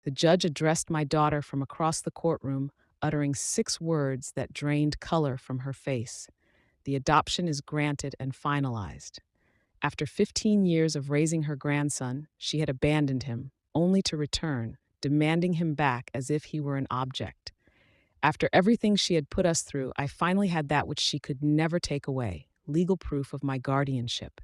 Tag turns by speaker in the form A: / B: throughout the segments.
A: The judge addressed my daughter from across the courtroom, uttering 6 words that drained color from her face. The adoption is granted and finalized. After 15 years of raising her grandson, she had abandoned him, only to return, demanding him back as if he were an object. After everything she had put us through, I finally had that which she could never take away: legal proof of my guardianship.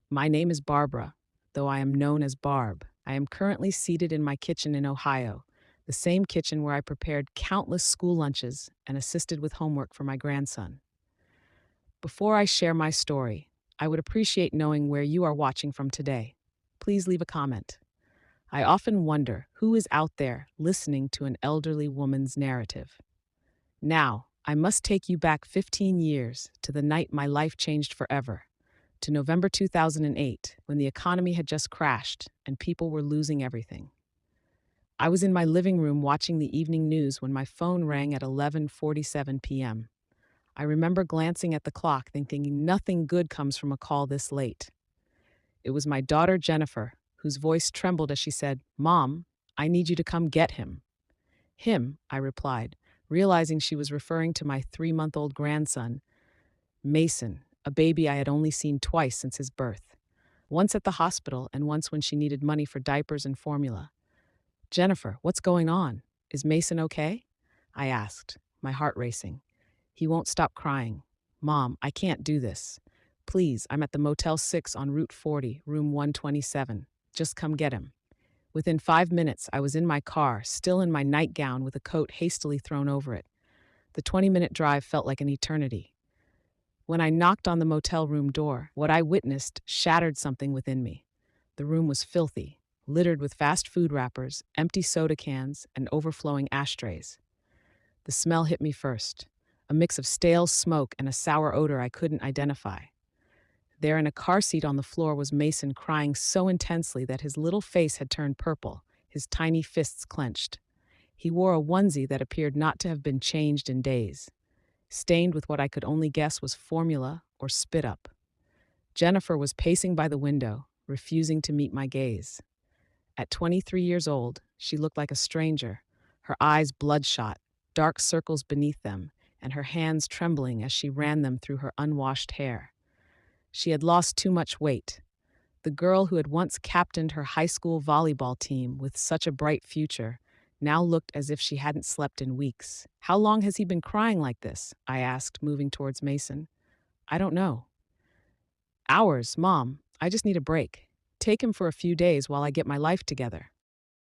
A: My name is Barbara, though I am known as Barb. I am currently seated in my kitchen in Ohio, the same kitchen where I prepared countless school lunches and assisted with homework for my grandson. Before I share my story, I would appreciate knowing where you are watching from today. Please leave a comment. I often wonder who is out there listening to an elderly woman's narrative. Now, I must take you back 15 years to the night my life changed forever, to November 2008, when the economy had just crashed and people were losing everything. I was in my living room watching the evening news when my phone rang at 11:47 p.m. I remember glancing at the clock thinking nothing good comes from a call this late. It was my daughter Jennifer, whose voice trembled as she said, "Mom, I need you to come get him." "Him," I replied, realizing she was referring to my 3-month-old grandson, Mason, a baby I had only seen twice since his birth. Once at the hospital and once when she needed money for diapers and formula. "Jennifer, what's going on? Is Mason okay?" I asked, my heart racing. He won't stop crying. "Mom, I can't do this. Please, I'm at the Motel 6 on Route 40, room 127. Just come get him." Within 5 minutes, I was in my car, still in my nightgown with a coat hastily thrown over it. The 20-minute drive felt like an eternity. When I knocked on the motel room door, what I witnessed shattered something within me. The room was filthy, littered with fast food wrappers, empty soda cans, and overflowing ashtrays. The smell hit me first, a mix of stale smoke and a sour odor I couldn't identify. There in a car seat on the floor was Mason, crying so intensely that his little face had turned purple, his tiny fists clenched. He wore a onesie that appeared not to have been changed in days, stained with what I could only guess was formula or spit up. Jennifer was pacing by the window, refusing to meet my gaze. At 23 years old, she looked like a stranger, her eyes bloodshot, dark circles beneath them, and her hands trembling as she ran them through her unwashed hair. She had lost too much weight. The girl who had once captained her high school volleyball team with such a bright future now looked as if she hadn't slept in weeks. "How long has he been crying like this?" I asked, moving towards Mason. "I don't know." "Hours, Mom. I just need a break. Take him for a few days while I get my life together."